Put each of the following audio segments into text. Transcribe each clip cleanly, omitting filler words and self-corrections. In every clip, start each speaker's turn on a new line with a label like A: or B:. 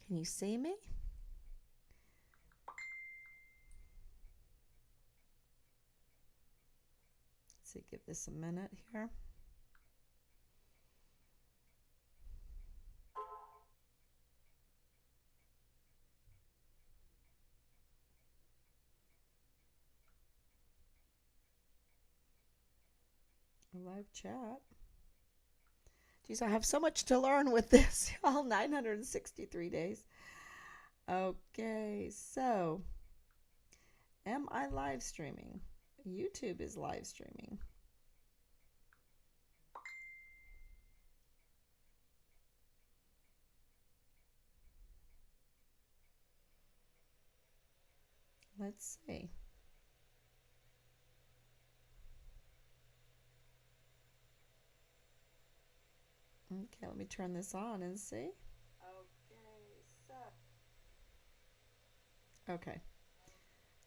A: Can you see me? Let's see, give this a minute here. A live chat. Geez, I have so much to learn with this. All 963 days. Okay, so am I live streaming? YouTube is live streaming. Let's see. Okay, let me turn this on and see. Okay, so. Okay.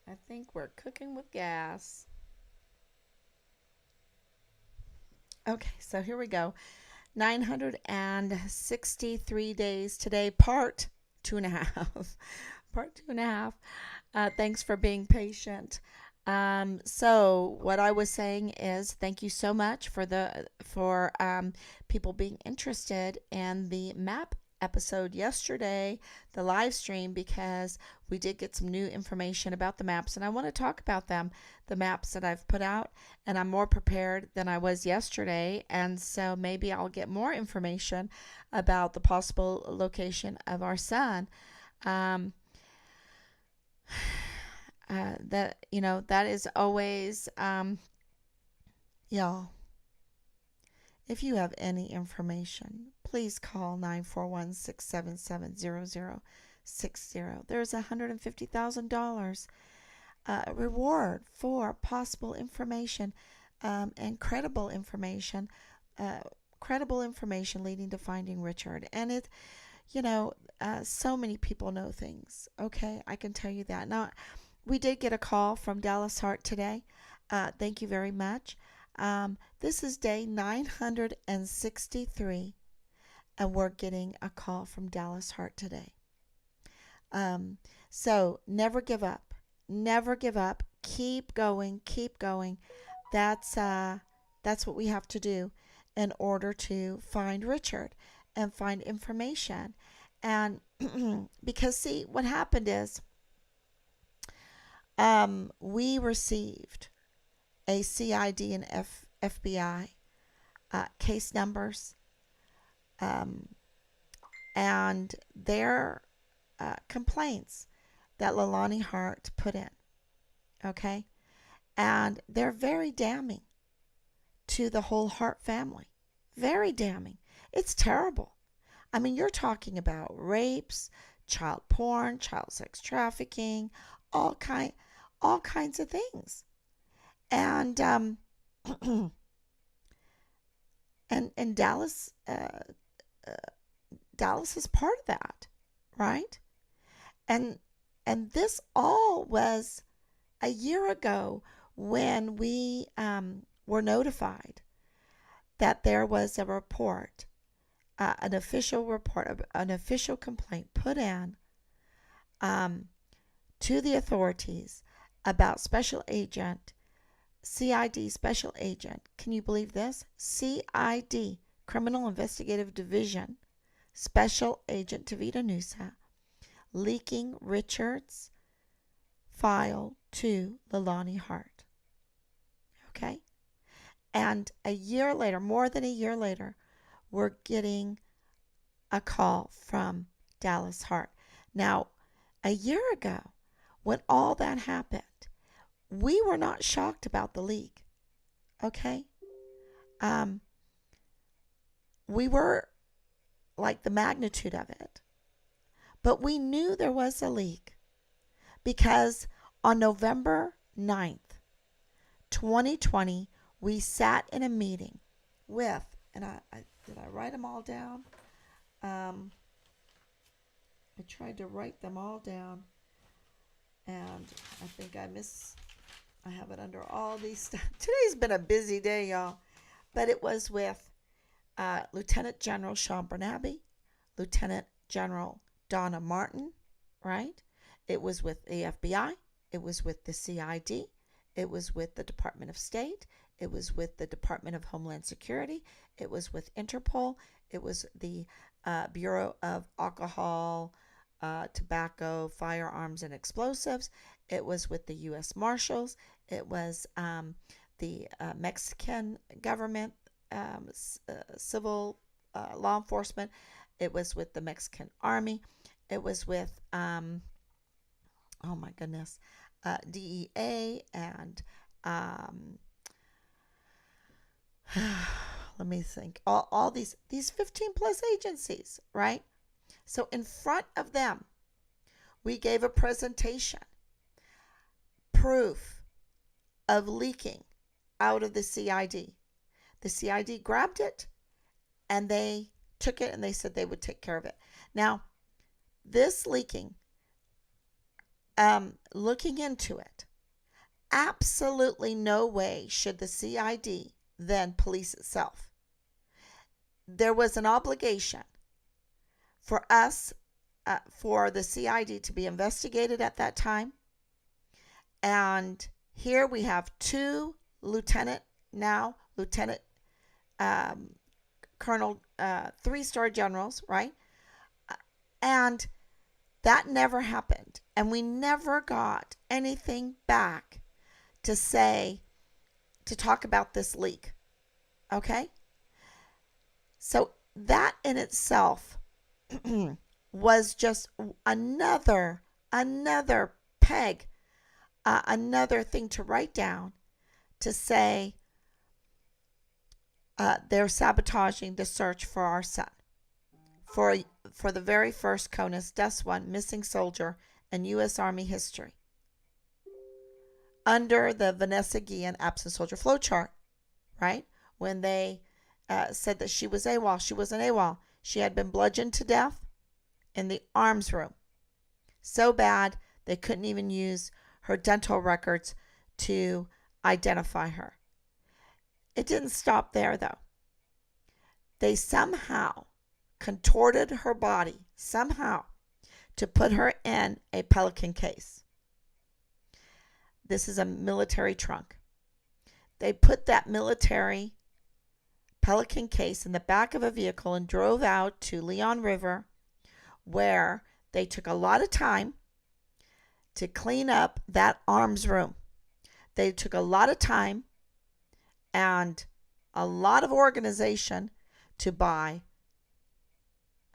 A: I think we're cooking with gas. Okay, so here we go. 963 days today, part two and a half. Part two and a half. Thanks for being patient. So what I was saying is thank you so much for people being interested in the map episode yesterday, the live stream, because we did get some new information about the maps, and I want to talk about them, the maps that I've put out, and I'm more prepared than I was yesterday, and so maybe I'll get more information about the possible location of our son. Um, that is always, y'all, if you have any information, please call 941-677-0060. There's $150,000 reward for possible information, and credible information leading to finding Richard. And so many people know things. Okay, I can tell you that. Now, we did get a call from Dallas Hart today. Thank you very much. This is day 963, and we're getting a call from Dallas Hart today. So never give up. Never give up. Keep going. Keep going. That's what we have to do in order to find Richard and find information. And because, see, what happened is we received a CID and FBI case numbers, and their complaints that Lalani Hart put in. Okay? And they're very damning to the whole Hart family. Very damning. It's terrible. I mean, you're talking about rapes, child porn, child sex trafficking, all kinds of things. And and Dallas is part of that, right? And this all was a year ago when we were notified that there was a report, an official report, an official complaint put in to the authorities about Special Agent, CID Special Agent. Can you believe this? CID, Criminal Investigative Division, Special Agent Tavita Nusa, leaking Richard's file to Lalani Hart. Okay? And a year later, more than a year later, we're getting a call from Dallas Hart. Now, a year ago, when all that happened, we were not shocked about the leak. Okay? We were like the magnitude of it. But we knew there was a leak because on November 9th, 2020, we sat in a meeting with, and did I write them all down? I tried to write them all down, and I think I have it under all these stuff. Today's been a busy day, y'all. But it was with Lieutenant General Sean Bernabe, Lieutenant General Donna Martin, right? It was with the FBI. It was with the CID. It was with the Department of State. It was with the Department of Homeland Security. It was with Interpol. It was the Bureau of Alcohol, Tobacco, Firearms, and Explosives. It was with the U.S. Marshals. It was the Mexican government, civil law enforcement. It was with the Mexican Army. It was with, oh my goodness, DEA and let me think, all these 15 plus agencies, right? So in front of them, we gave a presentation, proof of leaking out of the CID. The CID grabbed it and they took it and they said they would take care of it. Now, this leaking, looking into it, absolutely no way should the CID then police itself. There was an obligation for us, for the CID to be investigated at that time. And here we have two lieutenant, colonel, 3-star generals, right? And that never happened. And we never got anything back to say, to talk about this leak. Okay? So that in itself was just another peg, another thing to write down to say they're sabotaging the search for our son. For the very first CONUS Deaths One missing soldier in U.S. Army history. Under the Vanessa Guillen absent soldier flow chart, right? When they said that she was AWOL, she wasn't AWOL. She had been bludgeoned to death in the arms room. So bad, they couldn't even use her dental records to identify her. It didn't stop there, though. They somehow contorted her body, somehow, to put her in a Pelican case. This is a military trunk. They put that military Pelican case in the back of a vehicle and drove out to Leon River, where they took a lot of time to clean up that arms room. They took a lot of time and a lot of organization to buy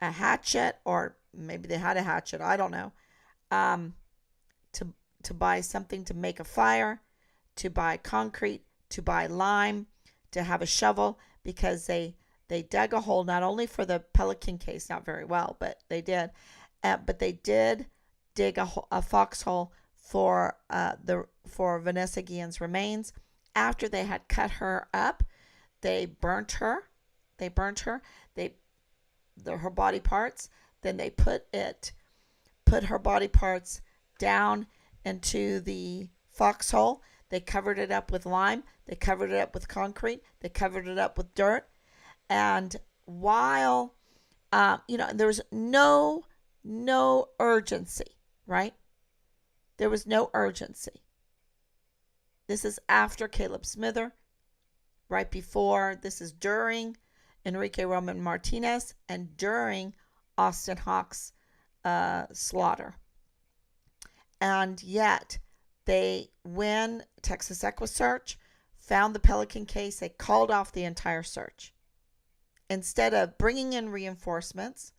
A: a hatchet, or maybe they had a hatchet, I don't know, to buy something to make a fire, to buy concrete, to buy lime, to have a shovel, because they dug a hole not only for the Pelican case, not very well, but they did, but they did dig a foxhole for Vanessa Guillen's remains. After they had cut her up, they burnt her, her body parts. Then they put her body parts down into the foxhole. They covered it up with lime. They covered it up with concrete. They covered it up with dirt. And while, there was no urgency, right? There was no urgency. This is after Caleb Smither, right before. This is during Enrique Roman Martinez and during Austin Hawk's slaughter. And yet, when Texas EquiSearch found the Pelican case, they called off the entire search. Instead of bringing in reinforcements,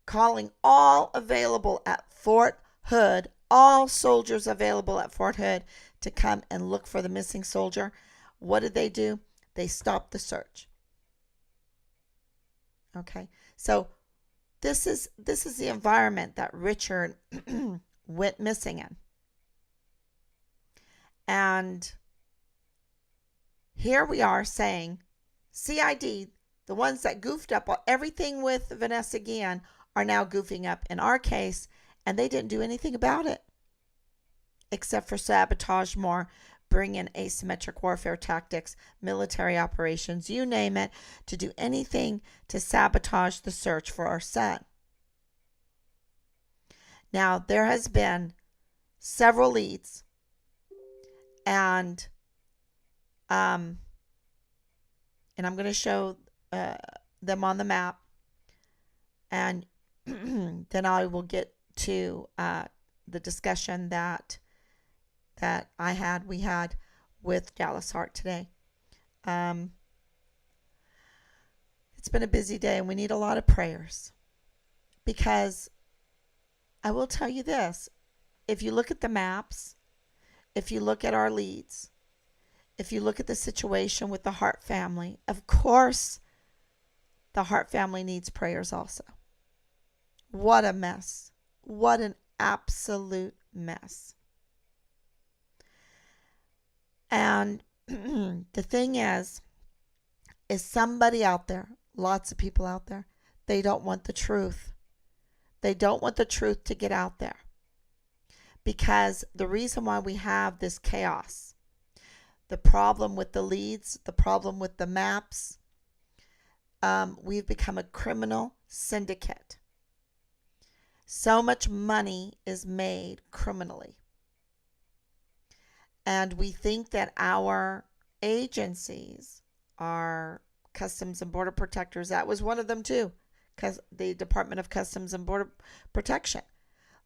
A: calling all available at Fort Hood, all soldiers available at Fort Hood to come and look for the missing soldier, what did they do? They stopped the search. Okay, so this is the environment that Richard went missing in. And here we are saying CID, the ones that goofed up everything with Vanessa Guillen, are now goofing up in our case, and they didn't do anything about it except for sabotage more, bring in asymmetric warfare tactics, military operations, you name it, to do anything to sabotage the search for our son. Now, there has been several leads, and um, I'm going to show them on the map, and then I will get to the discussion that we had with Dallas Hart today. It's been a busy day, and we need a lot of prayers, because I will tell you this: if you look at the maps, if you look at our leads, if you look at the situation with the Hart family, of course, the Hart family needs prayers also. What a mess. What an absolute mess. And the thing is somebody out there, lots of people out there, they don't want the truth. They don't want the truth to get out there. Because the reason why we have this chaos, the problem with the leads, the problem with the maps, we've become a criminal syndicate. So much money is made criminally. And we think that our agencies are Customs and Border Protectors. That was one of them too, because the Department of Customs and Border Protection.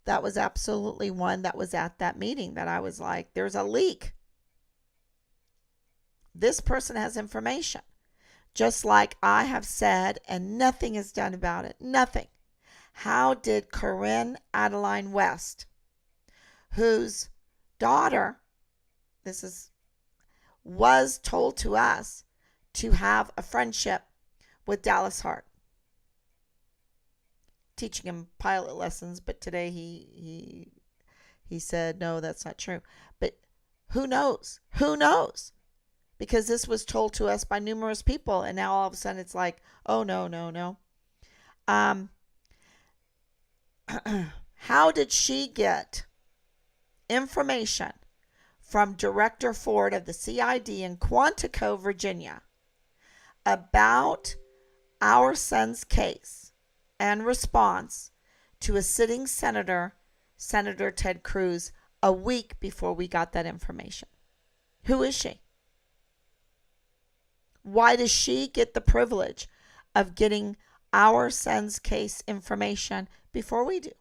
A: That was absolutely one that was at that meeting that I was like, there's a leak. This person has information. Just like I have said, and nothing is done about it. Nothing. How did Corinne Adeline West, whose daughter, was told to us to have a friendship with Dallas Hart, teaching him pilot lessons, but today he said, no, that's not true. But who knows? Who knows? Because this was told to us by numerous people, and now all of a sudden it's like, oh, no. How did she get information from Director Ford of the CID in Quantico, Virginia, about our son's case and response to a sitting senator, Senator Ted Cruz, a week before we got that information? Who is she? Why does she get the privilege of getting our son's case information before we do?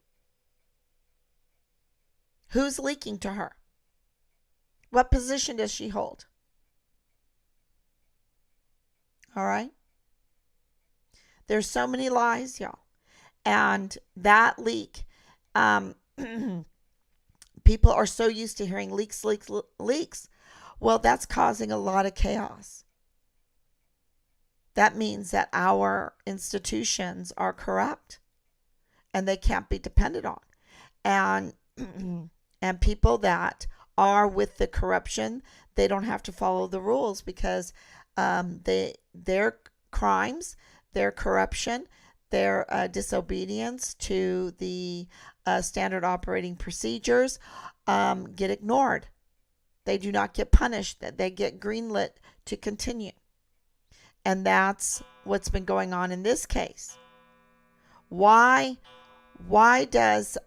A: Who's leaking to her? What position does she hold? All right. There's so many lies, y'all. And that leak, people are so used to hearing leaks. Well, that's causing a lot of chaos. That means that our institutions are corrupt and they can't be depended on. And and people that are with the corruption, they don't have to follow the rules, because their crimes, their corruption, their disobedience to the standard operating procedures get ignored. They do not get punished. They get greenlit to continue. And that's what's been going on in this case. Why does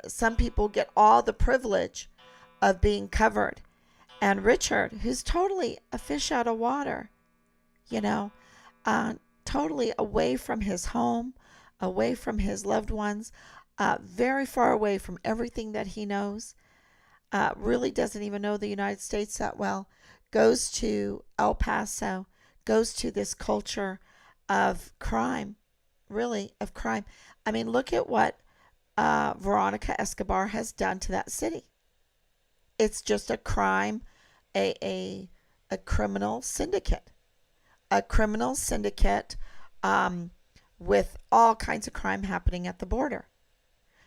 A: some people get all the privilege of being covered, and Richard, who's totally a fish out of water, totally away from his home, away from his loved ones, very far away from everything that he knows, really doesn't even know the United States that well, goes to El Paso, goes to this culture of crime, really, of crime. I mean, look at what Veronica Escobar has done to that city. It's just a crime, a criminal syndicate. A criminal syndicate with all kinds of crime happening at the border.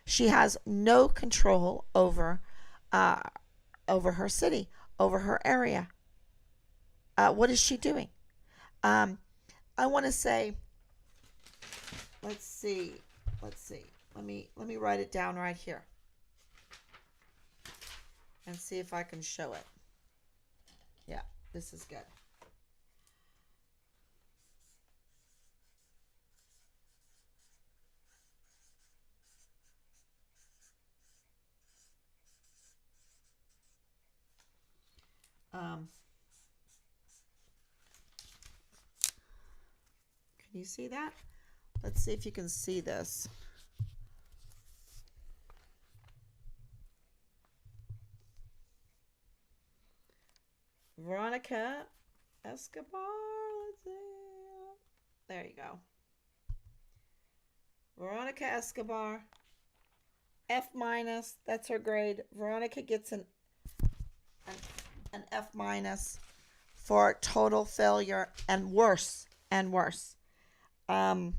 A: She has no control over her city, over her area. What is she doing? I want to say, let's see. Let me write it down right here and see if I can show it. Yeah, this is good. Um, can you see that? Let's see if you can see this. Veronica Escobar. Let's see. There you go. Veronica Escobar. F minus. That's her grade. Veronica gets an F minus for total failure and worse and worse. And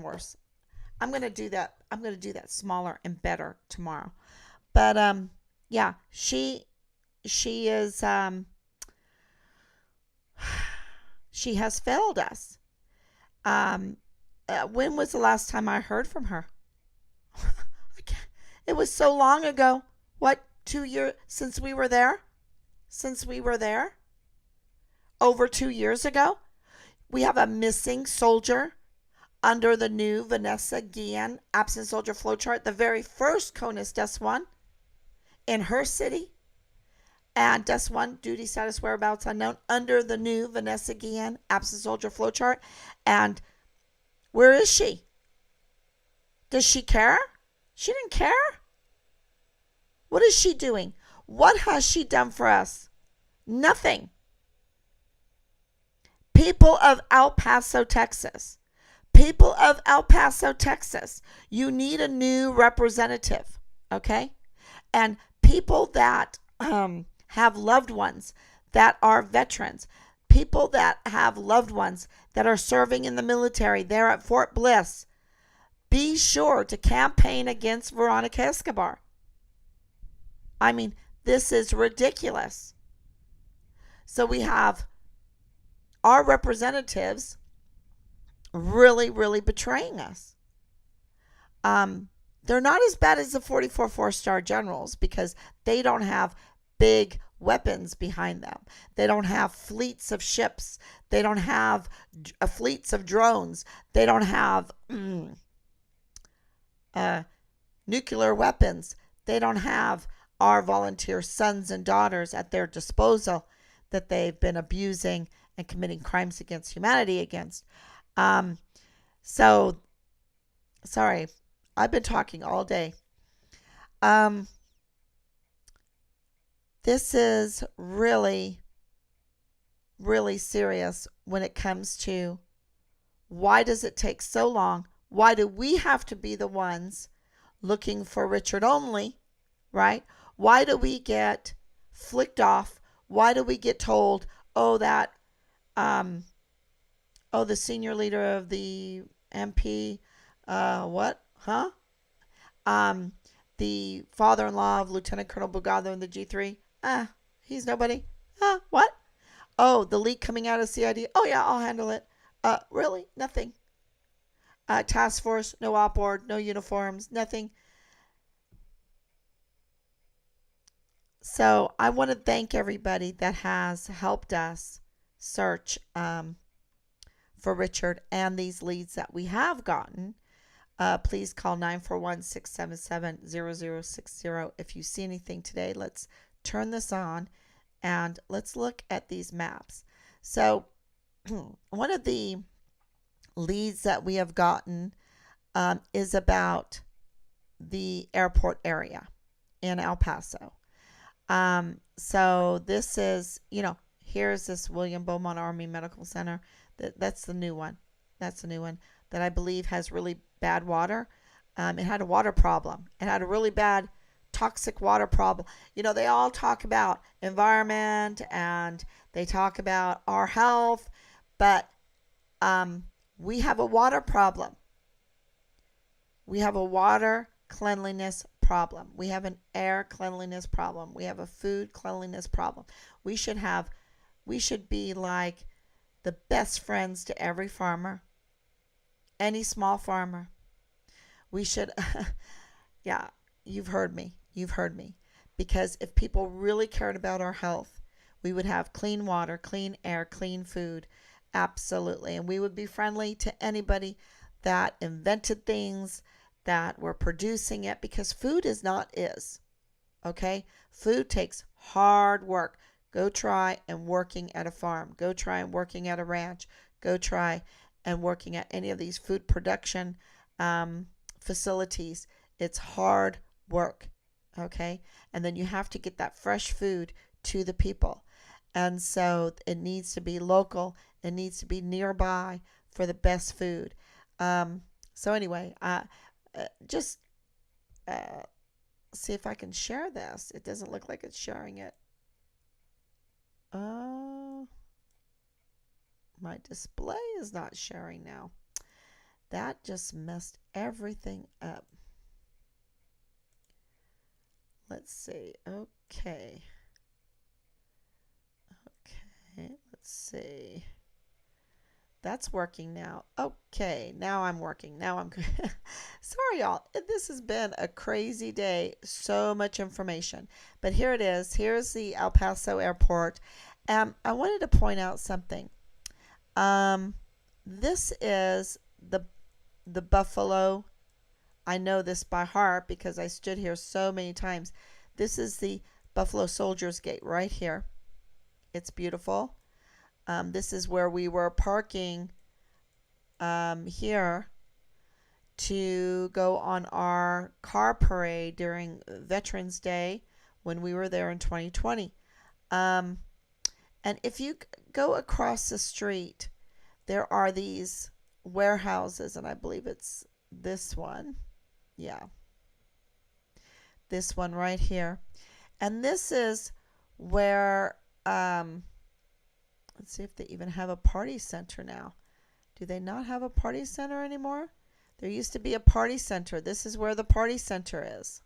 A: worse. I'm gonna do that. I'm gonna do that smaller and better tomorrow. But yeah, she is she has failed us. When was the last time I heard from her? It was so long ago. What, 2 years since we were there? Since we were there? Over 2 years ago? We have a missing soldier under the new Vanessa Guillen absent soldier flowchart, the very first CONUS Des 1 in her city. And Des 1, duty status whereabouts unknown, under the new Vanessa Guillen absent soldier flowchart. And where is she? Does she care? She didn't care. What is she doing? What has she done for us? Nothing. People of El Paso, Texas. People of El Paso, Texas. You need a new representative, okay? And people that have loved ones that are veterans. People that have loved ones that are serving in the military there at Fort Bliss. Be sure to campaign against Veronica Escobar. I mean, this is ridiculous. So we have our representatives really, really betraying us. They're not as bad as the 44 four-star generals because they don't have big weapons behind them. They don't have fleets of ships. They don't have fleets of drones. They don't have nuclear weapons. They don't have our volunteer sons and daughters at their disposal that they've been abusing and committing crimes against humanity against. So, sorry, I've been talking all day. This is really, really serious when it comes to why does it take so long? Why do we have to be the ones looking for Richard only, right? Why do we get flicked off? Why do we get told, oh, that, the senior leader of the MP, what? Huh? The father-in-law of Lieutenant Colonel Bugado in the G3, he's nobody. What? Oh, the leak coming out of CID. Oh, yeah, I'll handle it. Really? Nothing. Task force, no op board, no uniforms, nothing. So I want to thank everybody that has helped us search for Richard and these leads that we have gotten. Please call 941-677-0060 if you see anything today. Let's turn this on and let's look at these maps. So one of the leads that we have gotten is about the airport area in El Paso. So this is, here's this William Beaumont Army Medical Center. That's the new one. That's the new one that I believe has really bad water. It had a water problem. It had a really bad toxic water problem. They all talk about environment and they talk about our health, but we have a water problem. We have a water cleanliness problem. We have an air cleanliness problem. We have a food cleanliness problem. We should be like the best friends to every farmer, any small farmer. We should, yeah, you've heard me. Because if people really cared about our health, we would have clean water, clean air, clean food. Absolutely. And we would be friendly to anybody that invented things, that were producing it, because food is not. Okay? Food takes hard work. Go try and working at a farm. Go try and working at a ranch. Go try and working at any of these food production facilities. It's hard work, okay? And then you have to get that fresh food to the people. And so it needs to be local. It needs to be nearby for the best food. So anyway, just see if I can share this. It doesn't look like it's sharing it. My display is not sharing now. That just messed everything up. Let's see. Okay. Let's see. That's working now. Okay, now I'm working. Now I'm sorry, y'all. This has been a crazy day. So much information. But here it is. Here's the El Paso airport. I wanted to point out something. This is the Buffalo. I know this by heart because I stood here so many times. This is the Buffalo Soldiers Gate right here. It's beautiful. This is where we were parking here to go on our car parade during Veterans Day when we were there in 2020. And if you go across the street, there are these warehouses, and I believe it's this one. Yeah. This one right here. And this is where let's see if they even have a party center now. Do they not have a party center anymore? There used to be a party center. This is where the party center is.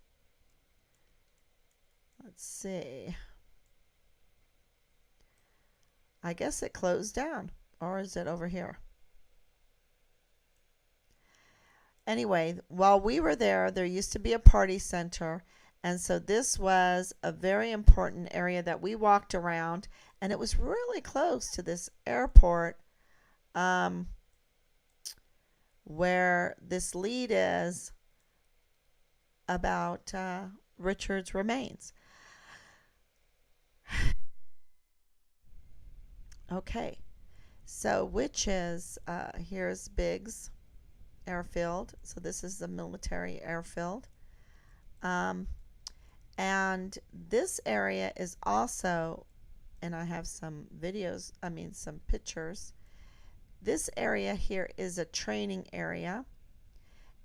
A: Let's see. I guess it closed down. Or is it over here? Anyway, while we were there, there used to be a party center. And so this was a very important area that we walked around. And it was really close to this airport where this lead is about Richard's remains. Okay, so which is, here's Biggs Airfield. So this is the military airfield. And this area is also, and I have some videos, some pictures. This area here is a training area.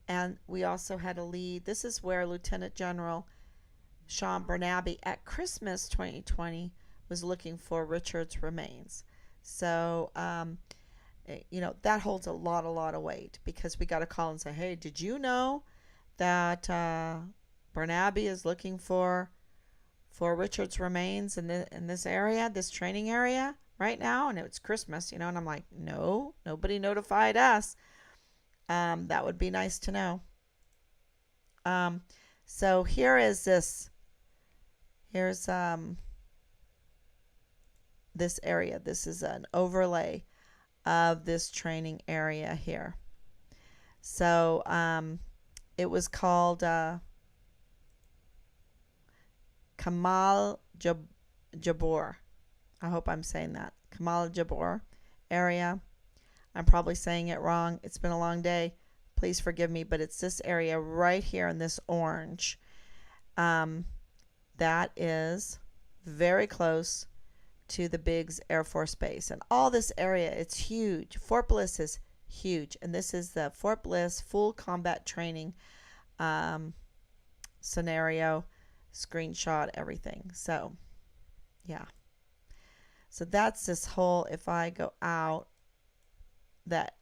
A: And we also had a lead. This is where Lieutenant General Sean Bernabe at Christmas 2020 was looking for Richard's remains. So, that holds a lot of weight because we got a call and say, hey, did you know that Bernabe is looking for Richard's remains in this area, this training area right now? And it's Christmas, and I'm like, no, nobody notified us. That would be nice to know. So here is this. Here's this area. This is an overlay of this training area here. So it was called Kamal Jabor. I hope I'm saying that. Kamal Jabor area. I'm probably saying it wrong. It's been a long day. Please forgive me, but it's this area right here in this orange. That is very close to the Biggs Air Force Base. And all this area, it's huge. Fort Bliss is huge. And this is the Fort Bliss full combat training scenario, screenshot, everything. So, yeah. So that's this whole, if I go out, that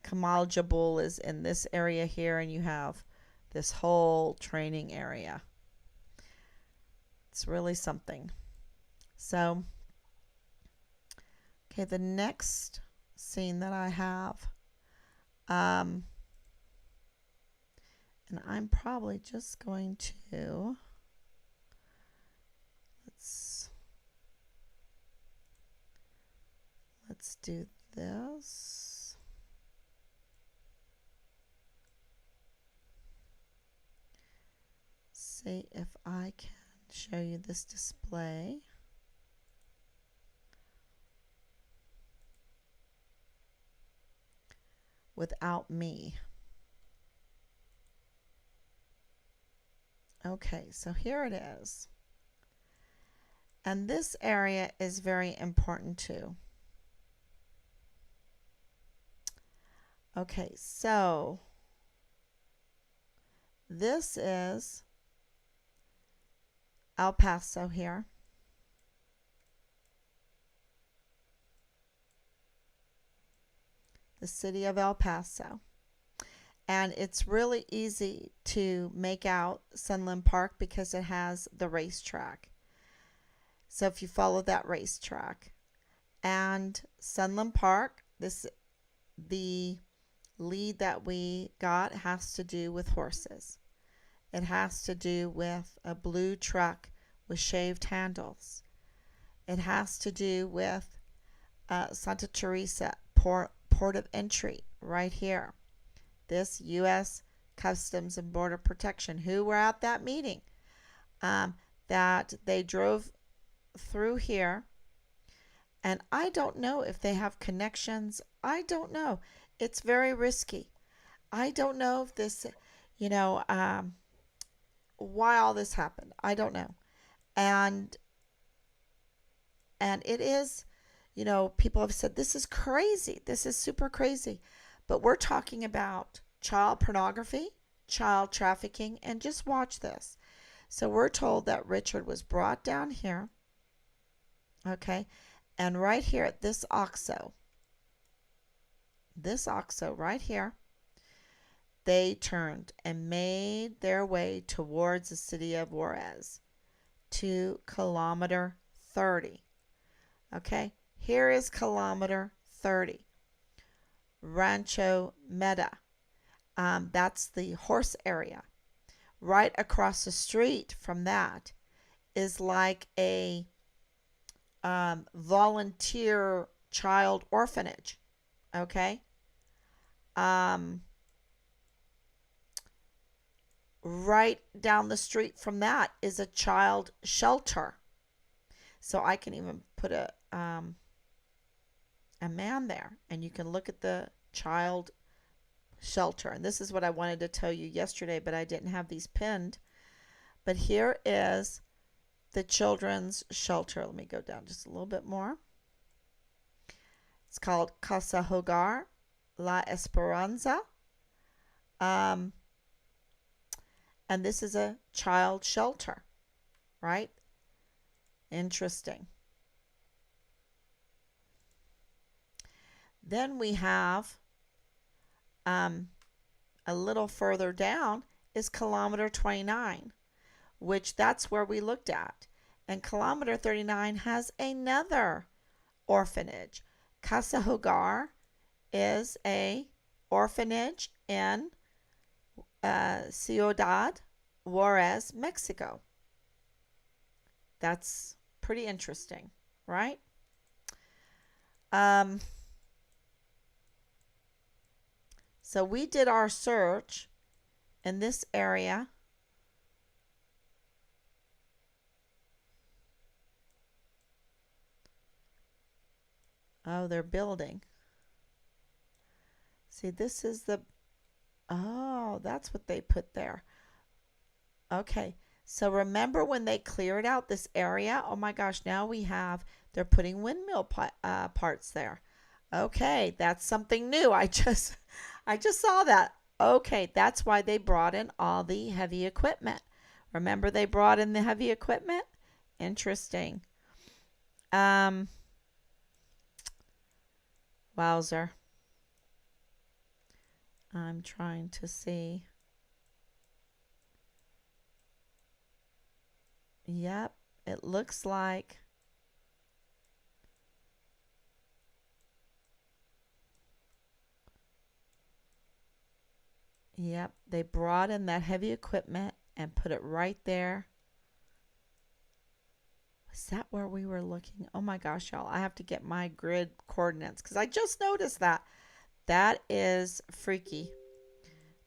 A: Kamal Jabul is in this area here, and you have this whole training area. It's really something. So, okay, the next scene that I have, and I'm probably just going to, let's do this. See if I can show you this display. without me. Okay, so here it is. And this area is very important too. Okay, so this is El Paso here. The city of El Paso. And it's really easy to make out Sunland Park because it has the racetrack. So if you follow that racetrack and Sunland Park, the lead that we got has to do with horses. It has to do with a blue truck with shaved handles. It has to do with Santa Teresa port of entry right here. This U.S. Customs and Border Protection, who were at that meeting, that they drove through here. And I don't know if they have connections. I don't know. It's very risky. I don't know if this, why all this happened. I don't know. And it is, people have said, this is crazy. This is super crazy. But we're talking about child pornography, child trafficking, and just watch this. So we're told that Richard was brought down here, okay, and right here at this OXO right here, they turned and made their way towards the city of Juarez to kilometer 30. Okay, here is kilometer 30. Rancho Meta. That's the horse area. Right across the street from that is like a volunteer child orphanage. Okay. Right down the street from that is a child shelter. So I can even put a man there, and you can look at the child shelter. And this is what I wanted to tell you yesterday, but I didn't have these pinned. But here is the children's shelter. Let me go down just a little bit more. It's called Casa Hogar La Esperanza. And this is a child shelter, right? Interesting. Then we have a little further down is kilometer 29, which that's where we looked at. And kilometer 39 has another orphanage. Casa Hogar is a orphanage in Ciudad Juarez, Mexico. That's pretty interesting, right? So we did our search in this area. Oh, they're building. See, this is the, oh, that's what they put there. Okay, so remember when they cleared out this area? Oh my gosh, now they're putting windmill parts there. Okay, that's something new. I just saw that. Okay, that's why they brought in all the heavy equipment. Remember they brought in the heavy equipment? Interesting. Wowzer. I'm trying to see. Yep, it looks like yep, they brought in that heavy equipment and put it right there. Was that where we were looking? Oh my gosh, y'all. I have to get my grid coordinates because I just noticed that. That is freaky.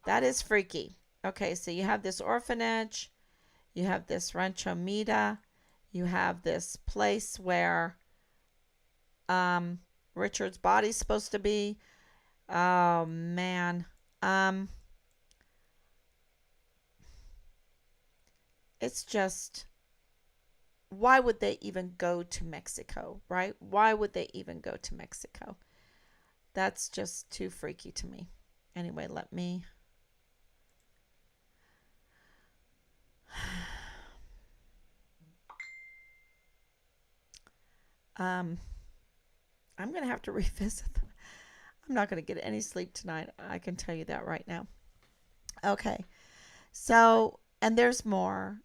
A: That is freaky. Okay, so you have this orphanage. You have this Rancho Mita. You have this place where Richard's body's supposed to be. Oh man. Um, it's just, why would they even go to Mexico, right? Why would they even go to Mexico? That's just too freaky to me. Anyway, let me. Um, I'm gonna have to revisit that. I'm not gonna get any sleep tonight. I can tell you that right now. Okay, so and there's more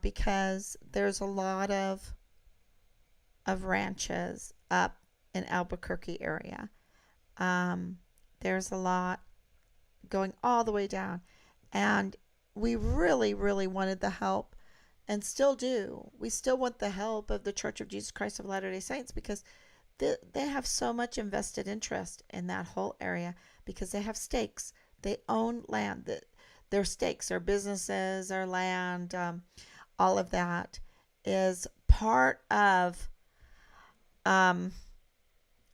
A: because there's a lot of ranches up in Albuquerque area. Um, there's a lot going all the way down, and we really, really wanted the help, and still do. We still want the help of the Church of Jesus Christ of Latter-day Saints because they have so much invested interest in that whole area because they have stakes. They own land. Their stakes, their businesses, their land, all of that is part of um,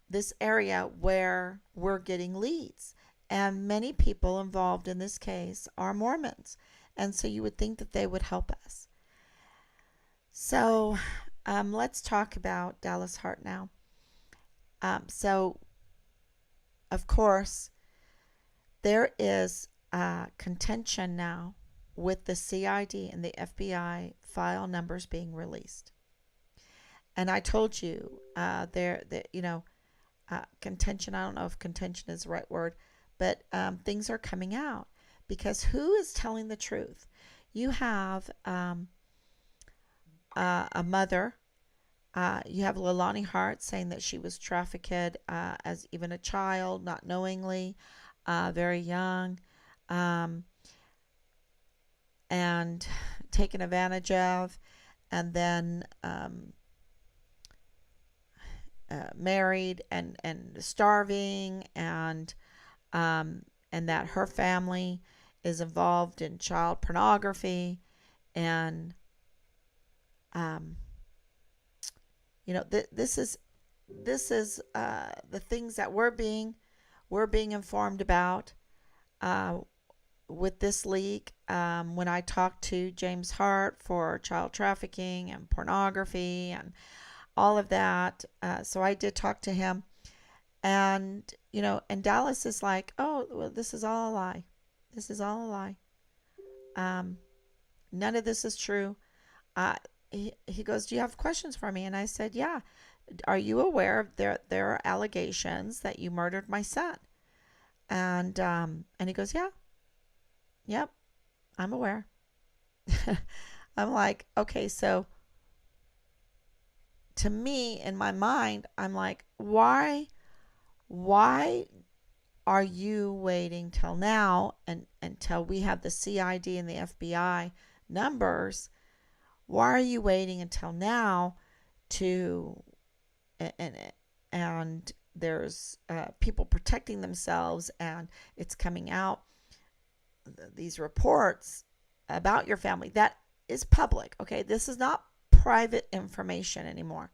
A: this area where we're getting leads. And many people involved in this case are Mormons. And so you would think that they would help us. So let's talk about Dallas Hart now. So, of course, there is contention now with the CID and the FBI file numbers being released. And I told you, contention, I don't know if contention is the right word, but things are coming out because who is telling the truth? You have a mother. You have Leilani Hart saying that she was trafficked as even a child, not knowingly, very young, um, and taken advantage of, and then married and starving, and that her family is involved in child pornography, and um, this is the things that we're being informed about uh, with this leak. When I talked to James Hart for child trafficking and pornography and all of that, so I did talk to him, and and Dallas is like, oh, well, this is all a lie. This is all a lie. Um, None of this is true. Uh, he goes, do you have questions for me? And I said, yeah. Are you aware of there are allegations that you murdered my son? And he goes, yeah, yep, I'm aware. I'm like, okay, so to me in my mind, I'm like, why are you waiting till now and until we have the CID and the FBI numbers? Why are you waiting until now to and and there's people protecting themselves, and it's coming out, these reports about your family that is public. Okay, this is not private information anymore.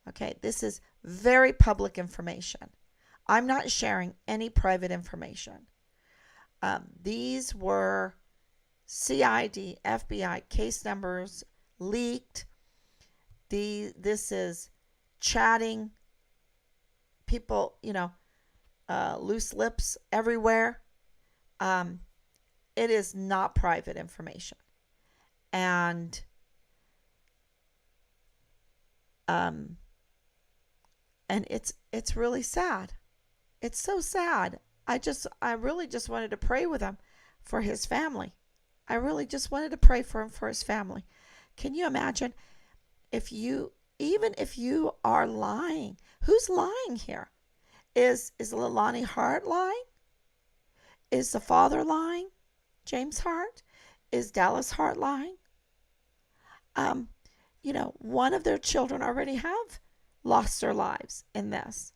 A: Okay, this is very public information. I'm not sharing any private information. These were CID, FBI case numbers leaked. This is chatting, people, loose lips everywhere. Um, it is not private information, and um, and it's really sad. It's so sad. I really just wanted to pray with him for his family. I really just wanted to pray for him for his family. Can you imagine if you even if you are lying? Who's lying here? Is Leilani Hart lying? Is the father lying? James Hart? Is Dallas Hart lying? Um, one of their children already have lost their lives in this.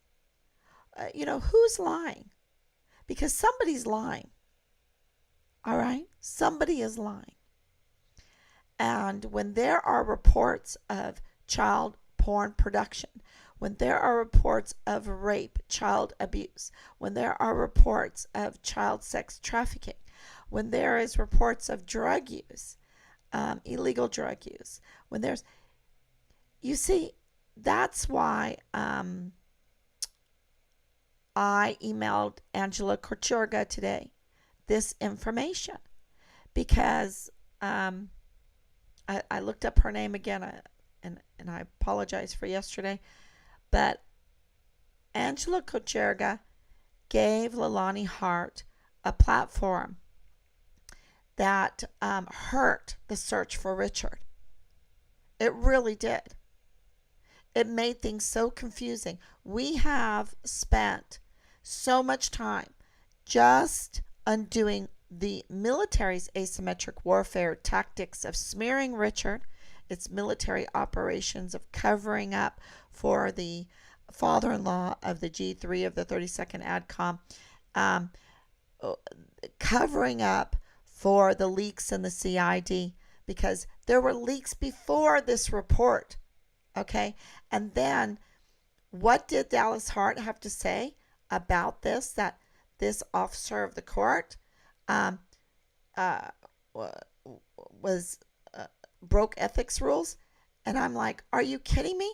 A: Who's lying? Because somebody's lying. All right? Somebody is lying. And when there are reports of child porn production, when there are reports of rape, child abuse, when there are reports of child sex trafficking, when there is reports of drug use, illegal drug use, when there's, you see, that's why I emailed Angela Korchorga today this information, because I looked up her name again, and I apologize for yesterday, but Angela Korchorga gave Dallas Hart a platform that hurt the search for Richard. It really did. It made things so confusing. We have spent so much time just undoing the military's asymmetric warfare tactics of smearing Richard, its military operations of covering up for the father-in-law of the G3 of the 32nd ADCOM, covering up for the leaks in the CID, because there were leaks before this report, okay? And then what did Dallas Hart have to say about this, that this officer of the court was broke ethics rules? And I'm like, are you kidding me?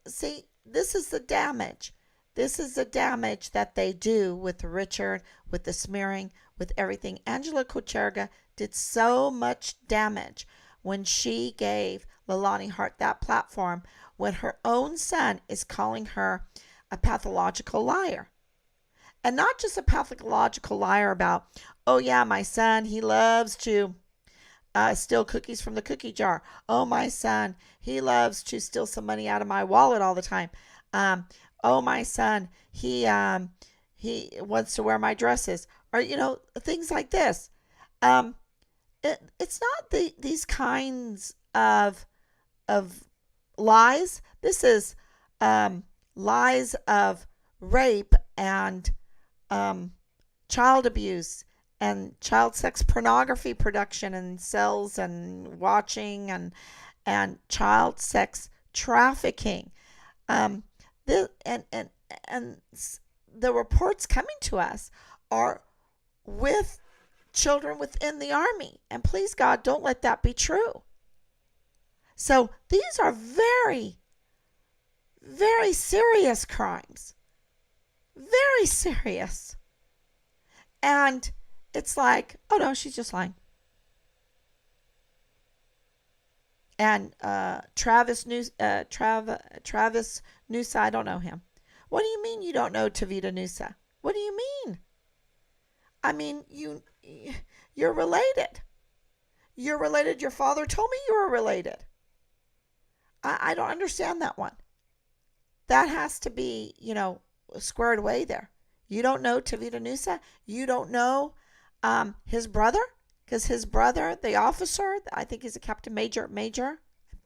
A: See, this is the damage. This is the damage that they do with Richard, with the smearing, with everything. Angela Korchorga did so much damage when she gave Dallas Hart that platform, when her own son is calling her a pathological liar. And not just a pathological liar about, oh yeah, my son, he loves to steal cookies from the cookie jar. Oh, my son, he loves to steal some money out of my wallet all the time. Oh, my son, he wants to wear my dresses, or things like this. It's not these kinds of lies. This is lies of rape and child abuse and child sex pornography production and sales and watching and child sex trafficking. And the reports coming to us are with children within the Army, and please God, don't let that be true. So these are very, very serious crimes. Very serious. And it's like, oh no, she's just lying. And Travis Noosa, I don't know him. What do you mean you don't know Tavita Noosa? What do you mean? I mean, you're related. You're related. Your father told me you were related. I don't understand that one. That has to be, squared away there. You don't know Tavita Noosa? You don't know his brother? Because his brother, the officer, I think he's a captain major.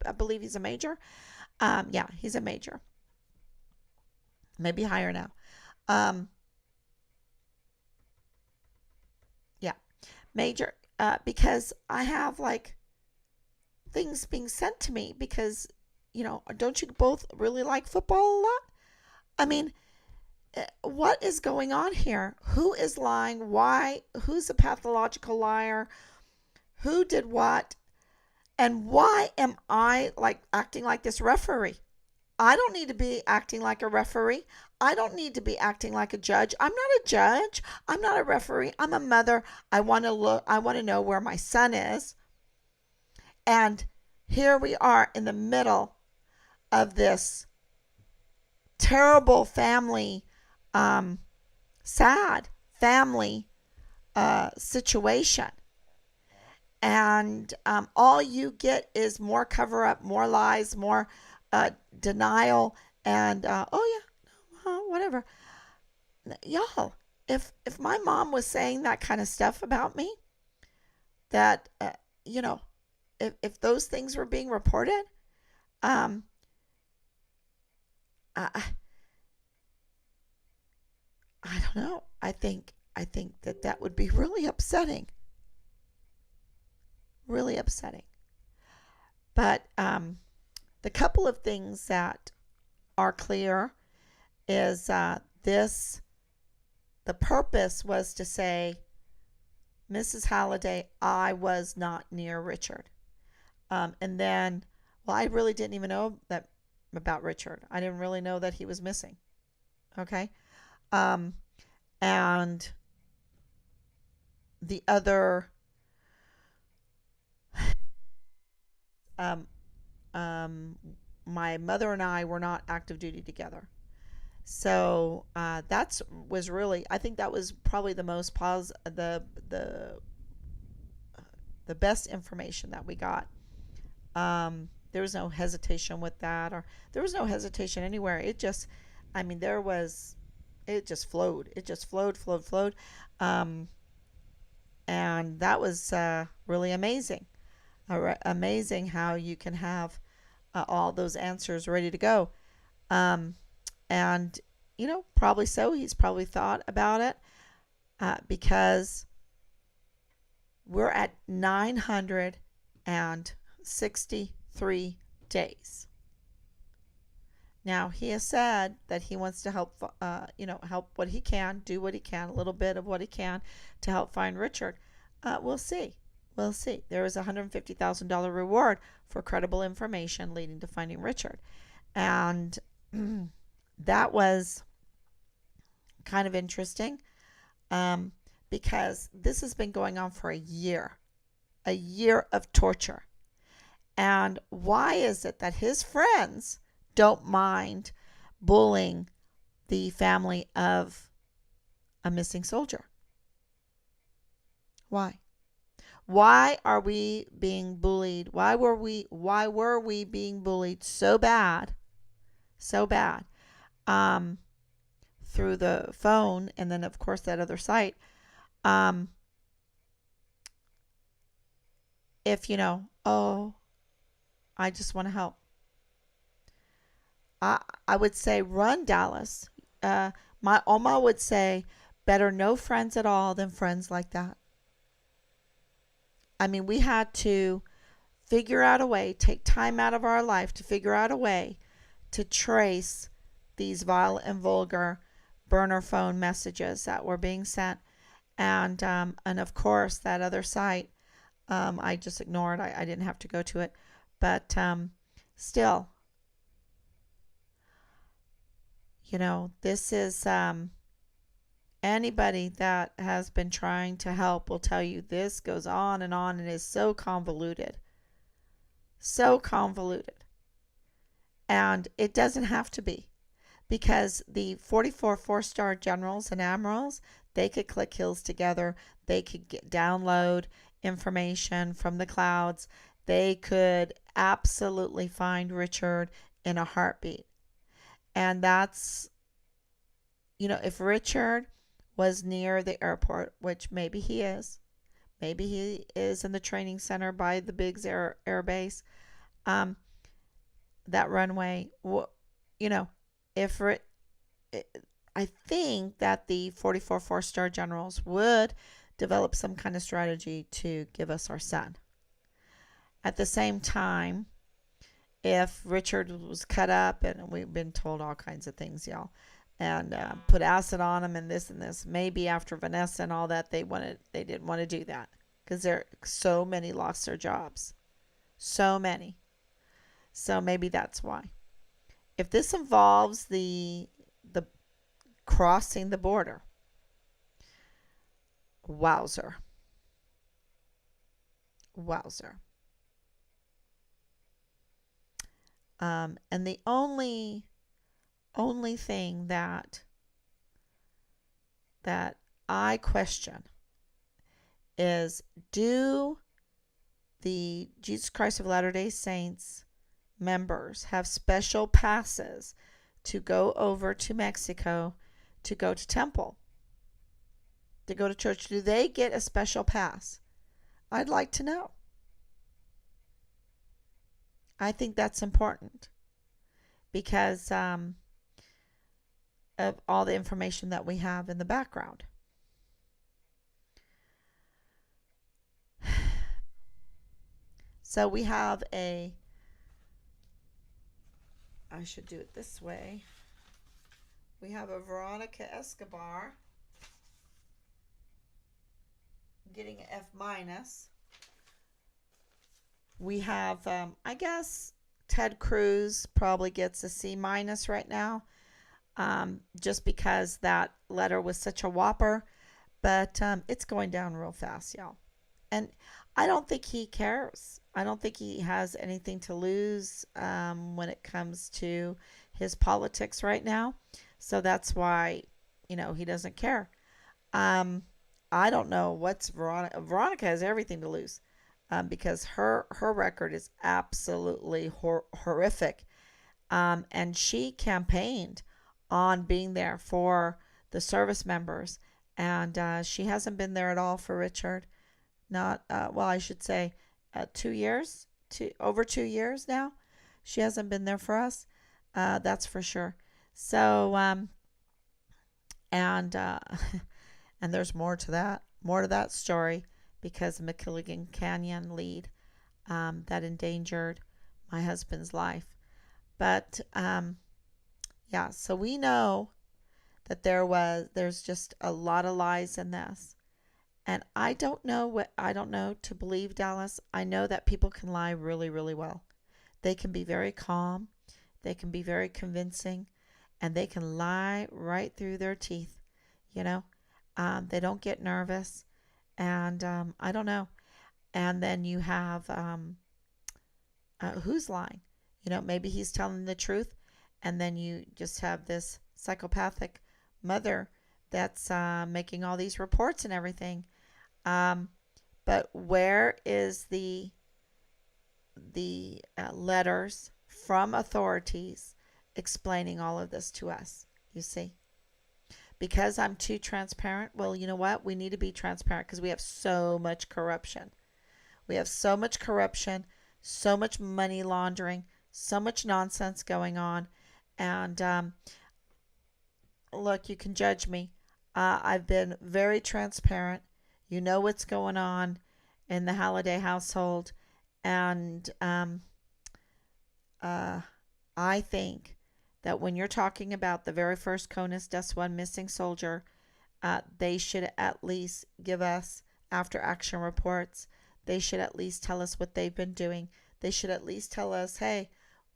A: I believe he's a major. Yeah, he's a major. Maybe higher now. Yeah, major. Because I have things being sent to me because, don't you both really like football a lot? I mean, what is going on here? Who is lying? Why? Who's a pathological liar? Who did what? And why am I acting like this referee? I don't need to be acting like a referee. I don't need to be acting like a judge. I'm not a judge. I'm not a referee. I'm a mother. I want to know where my son is. And here we are in the middle of this terrible family, sad family situation. And all you get is more cover up, more lies, more denial, and whatever. Y'all, if my mom was saying that kind of stuff about me, that if those things were being reported, I don't know. I think that would be really upsetting. Really upsetting. But the couple of things that are clear is the purpose was to say, Mrs. Halliday, I was not near Richard. And then, well, I really didn't even know that about Richard. I didn't really know that he was missing. Okay. Um, and the other, um, um, my mother and I were not active duty together. So that's was really, I think that was probably the most the best information that we got. There was no hesitation with that, or there was no hesitation anywhere. It just, I mean, it just flowed. It just flowed. Um, and that was really amazing. Amazing how you can have all those answers ready to go. Um, and, probably so. He's probably thought about it because we're at 963 days. Now, he has said that he wants to help, help what he can, do what he can, a little bit of what he can to help find Richard. We'll see. We'll see. There is a $150,000 reward for credible information leading to finding Richard. And that was kind of interesting because this has been going on for a year of torture. And why is it that his friends don't mind bullying the family of a missing soldier? Why? Why are we being bullied? Why were we being bullied so bad? So bad. Through the phone and then of course that other site. If oh, I just want to help. I would say run, Dallas. My Oma would say, better no friends at all than friends like that. I mean, we had to figure out a way, take time out of our life to figure out a way to trace these vile and vulgar burner phone messages that were being sent. And of course, that other site, I just ignored. I didn't have to go to it. But still, this is anybody that has been trying to help will tell you this goes on and is so convoluted. So convoluted. And it doesn't have to be, because the 44 four-star generals and admirals, they could click heels together. They could download information from the clouds. They could absolutely find Richard in a heartbeat. And that's, if Richard was near the airport, which maybe he is in the training center by the Biggs Air Base, that runway, if I think that the 44 four-star generals would develop some kind of strategy to give us our son. At the same time, if Richard was cut up, and we've been told all kinds of things, y'all, and put acid on him and this, maybe after Vanessa and all that, they didn't want to do that because there so many lost their jobs, so many. So maybe that's why. If this involves the crossing the border, wowzer. And the only thing that I question is, do the Jesus Christ of Latter-day Saints members have special passes to go over to Mexico to go to temple, to go to church? Do they get a special pass? I'd like to know. I think that's important because of all the information that we have in the background. So we have a I should do it this way. We have a Veronica Escobar getting an F minus. We have, I guess, Ted Cruz probably gets a C minus right now, just because that letter was such a whopper. But it's going down real fast, y'all. And I don't think he cares. I don't think he has anything to lose when it comes to his politics right now. So that's why, he doesn't care. Um, I don't know what's Veronica. Veronica has everything to lose, because her record is absolutely horrific. And she campaigned on being there for the service members, and she hasn't been there at all for Richard. Not well, I should say, 2 years, over 2 years now. She hasn't been there for us. That's for sure. So and and there's more to that story, because of McKilligan Canyon lead, that endangered my husband's life. But yeah, so we know that there's just a lot of lies in this. And I don't know to believe, Dallas. I know that people can lie really, really well. They can be very calm, they can be very convincing, and they can lie right through their teeth. You know, they don't get nervous, and I don't know. And then you have, who's lying? Maybe he's telling the truth, and then you just have this psychopathic mother that's making all these reports and everything. Um, but where is the letters from authorities explaining all of this to us? You see, because I'm too transparent. Well, you know what? We need to be transparent because we have so much corruption. We have so much corruption, so much money laundering, so much nonsense going on. And look, you can judge me. I've been very transparent. You know what's going on in the Halliday household. And uh, I think that when you're talking about the very first CONUS Deaths One missing soldier, they should at least give us after action reports. They should at least tell us what they've been doing. They should at least tell us, hey,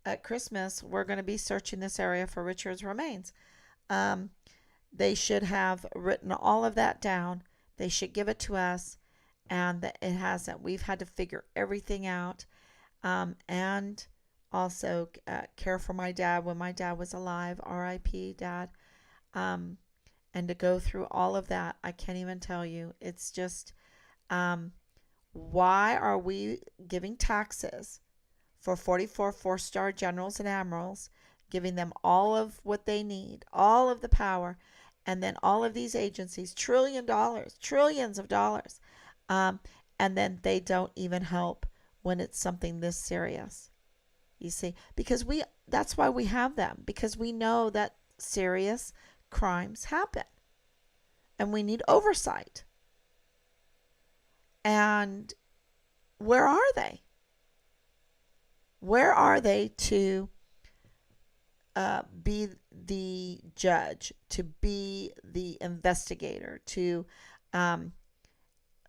A: at Christmas, we're going to be searching this area for Richard's remains. Um, they should have written all of that down. They should give it to us, and that it hasn't. We've had to figure everything out, and also care for my dad when my dad was alive. R.I.P. Dad. Um, and to go through all of that, I can't even tell you. It's just, um, why are we giving taxes for 44 four-star generals and admirals, giving them all of what they need, all of the power, and then all of these agencies, trillions of dollars, um, and then they don't even help when it's something this serious. You see, because that's why we have them, because we know that serious crimes happen, and we need oversight. And where are they? Where are they to be the judge, to be the investigator, um,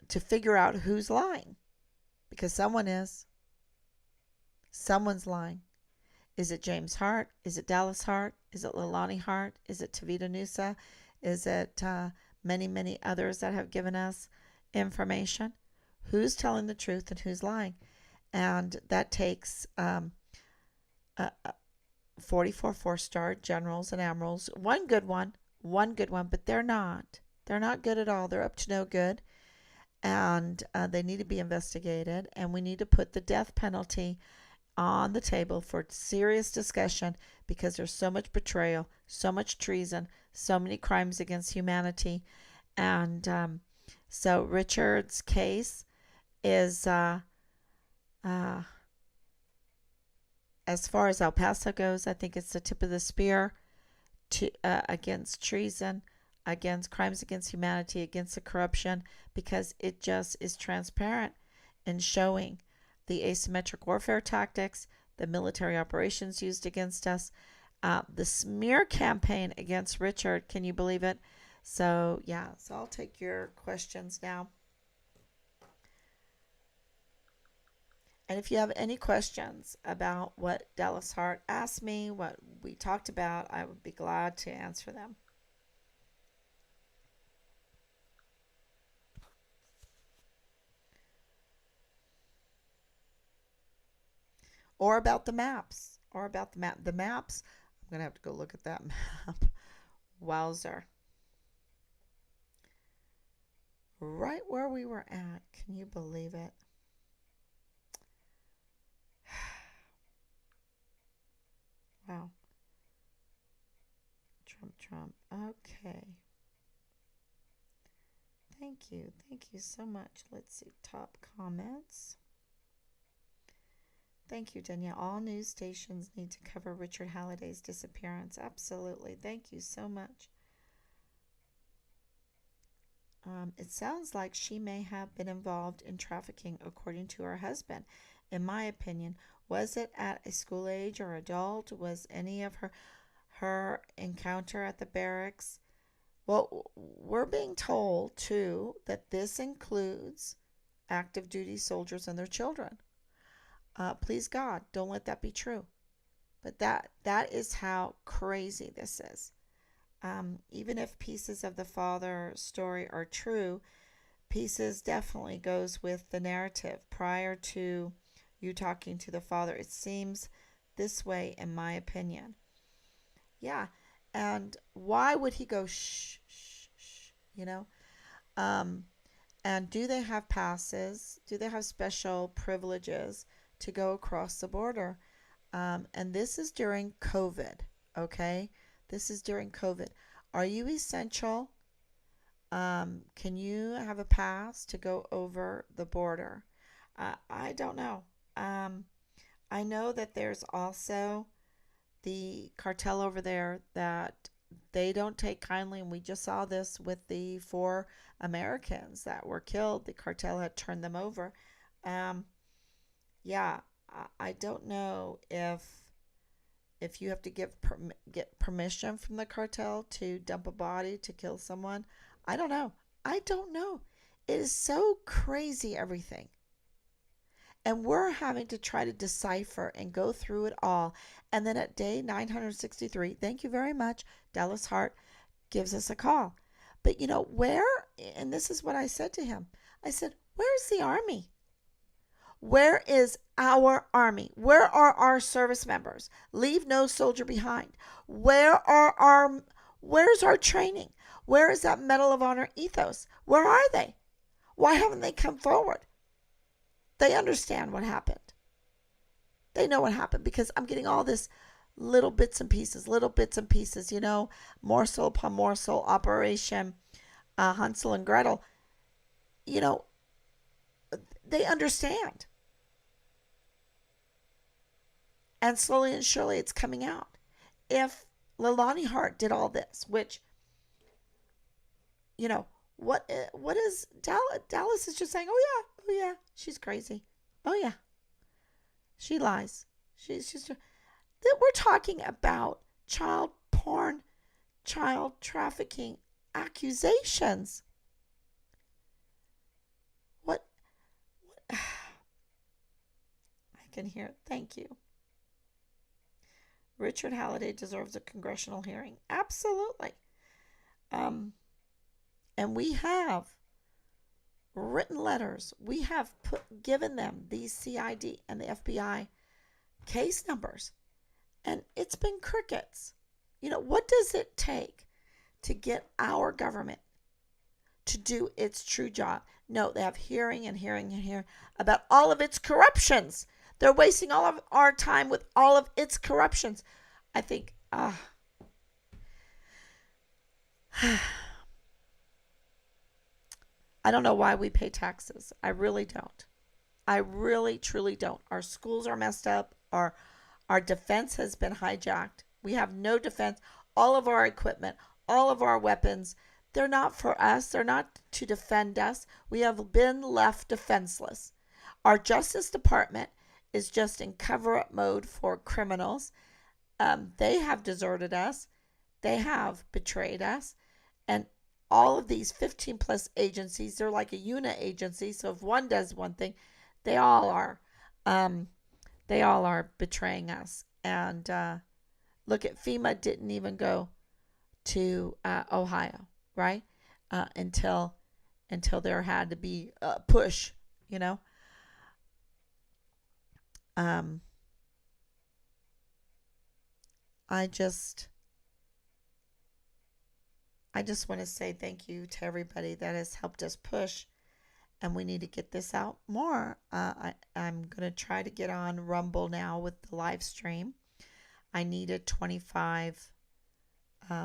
A: to figure out who's lying? Because someone's lying. Is it James Hart? Is it Dallas Hart? Is it Leilani Hart? Is it Tavita Nusa? Is it many others that have given us information? Who's telling the truth and who's lying? And that takes uh, 44 four-star generals and admirals. One good one, but they're not. They're not good at all. They're up to no good. And they need to be investigated. And we need to put the death penalty on the table for serious discussion, because there's so much betrayal, so much treason, so many crimes against humanity. And so Richard's case is, uh, as far as El Paso goes, I think it's the tip of the spear to against treason, against crimes against humanity, against the corruption, because it just is transparent in showing the asymmetric warfare tactics, the military operations used against us, the smear campaign against Richard. Can you believe it? So, yeah, so I'll take your questions now. And if you have any questions about what Dallas Hart asked me, what we talked about, I would be glad to answer them. Or about the maps. Or about the map. The maps, I'm going to have to go look at that map. Wowzer. Right where we were at. Can you believe it? Wow. Trump. Okay. Thank you. Thank you so much. Let's see. Top comments. Thank you, Danielle. All news stations need to cover Richard Halliday's disappearance. Absolutely. Thank you so much. It sounds like she may have been involved in trafficking, according to her husband. In my opinion, was it at a school age or adult? Was any of her encounter at the barracks? Well, we're being told, too, that this includes active duty soldiers and their children. Please God, don't let that be true. But that is how crazy this is. Even if pieces of the father story are true, pieces definitely goes with the narrative. Prior to you talking to the father, it seems this way, in my opinion. Yeah, and why would he go shh, shh, shh, you know? And do they have passes? Do they have special privileges to go across the border? And this is during COVID, okay? This is during COVID. Are you essential? Can you have a pass to go over the border? I don't know. I know that there's also the cartel over there that they don't take kindly, and we just saw this with the 4 Americans that were killed. The cartel had turned them over. Yeah, I don't know if you have to get permission from the cartel to dump a body to kill someone. I don't know. It is so crazy, everything. And we're having to try to decipher and go through it all. And then at day 963, thank you very much, Dallas Hart gives us a call. But where, and this is what I said to him. I said, where's the Army? Where is our Army? Where are our service members? Leave no soldier behind. Where's our training? Where is that Medal of Honor ethos? Where are they? Why haven't they come forward? They understand what happened. They know what happened, because I'm getting all this little bits and pieces, morsel upon morsel, Operation Hansel and Gretel. They understand. And slowly and surely it's coming out. If Leilani Hart did all this, which, what is Dallas? Dallas is just saying, oh yeah, she's crazy. Oh yeah, she lies. She's just. We're talking about child porn, child trafficking accusations. What? I can hear it. Thank you. Richard Halliday deserves a congressional hearing. Absolutely. And we have written letters. We have given them these CID and the FBI case numbers. And it's been crickets. What does it take to get our government to do its true job? No, they have hearing about all of its corruptions. They're wasting all of our time with all of its corruptions. I think, I don't know why we pay taxes. I really don't. I really, truly don't. Our schools are messed up. Our defense has been hijacked. We have no defense. All of our equipment, all of our weapons, they're not for us. They're not to defend us. We have been left defenseless. Our Justice Department is just in cover-up mode for criminals. They have deserted us. They have betrayed us. And all of these 15 plus agencies, they're like a unit agency. So if one does one thing, they all are. Um, they all are betraying us. And look at FEMA didn't even go to Ohio, right? Until there had to be a push, you know. Um, I just want to say thank you to everybody that has helped us push, and we need to get this out more. I'm going to try to get on Rumble now with the live stream. I needed 25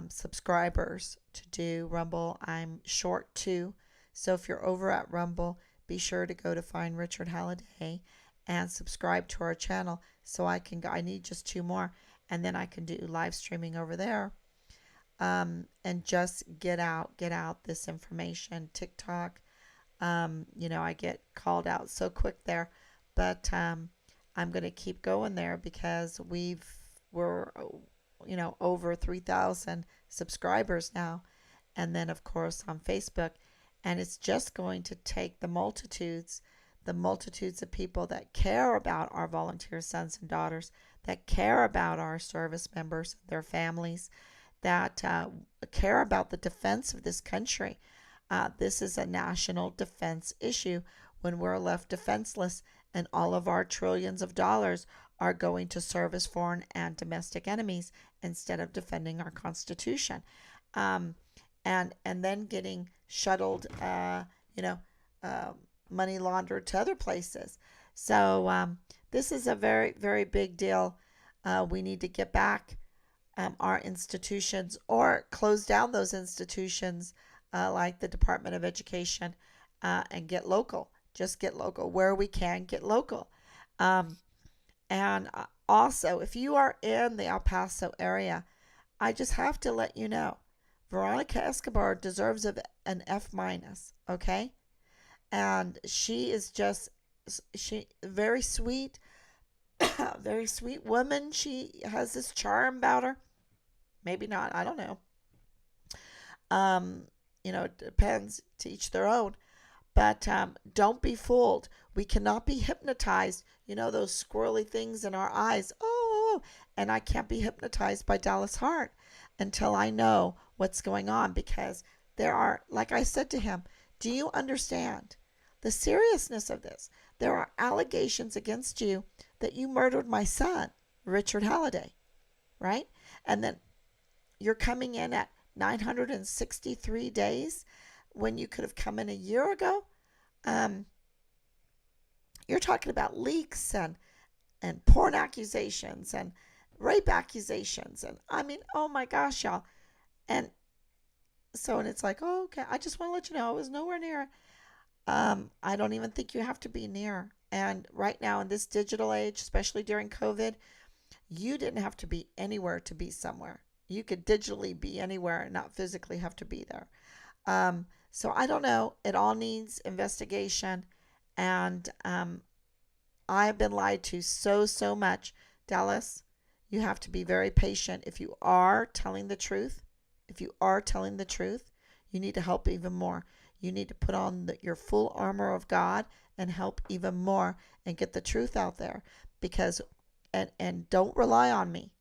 A: subscribers to do Rumble. I'm short 2. So if you're over at Rumble, be sure to go to Find Richard Halliday and subscribe to our channel so I need just 2 more, and then I can do live streaming over there. And just get out this information. TikTok, I get called out so quick there, but I'm going to keep going there because we're over 3,000 subscribers now, and then of course on Facebook, and it's just going to take the multitudes of people that care about our volunteer sons and daughters, that care about our service members, their families, that care about the defense of this country. This is a national defense issue when we're left defenseless and all of our trillions of dollars are going to service foreign and domestic enemies instead of defending our Constitution. And then getting shuttled, money laundered to other places. So this is a very, very big deal. We need to get back our institutions or close down those institutions like the Department of Education and get local. Just get local. Where we can, get local. And also, if you are in the El Paso area, I just have to let you know, Veronica Escobar deserves an F-, okay? And she is very sweet, very sweet woman. She has this charm about her. Maybe not, I don't know. It depends, to each their own. But don't be fooled. We cannot be hypnotized. Those squirrely things in our eyes. Oh, and I can't be hypnotized by Dallas Hart until I know what's going on, because there are, like I said to him, do you understand the seriousness of this? There are allegations against you that you murdered my son, Richard Halliday, right? And then you're coming in at 963 days when you could have come in a year ago. You're talking about leaks and porn accusations and rape accusations. And I mean, oh my gosh, y'all. And it's like, oh, okay, I just want to let you know I was nowhere near. I don't even think you have to be near. And right now in this digital age, especially during COVID, you didn't have to be anywhere to be somewhere. You could digitally be anywhere and not physically have to be there. So I don't know. It all needs investigation. And I've been lied to so much. Dallas, you have to be very patient. If you are telling the truth, you need to help even more. You need to put on your full armor of God and help even more and get the truth out there. Because, and don't rely on me.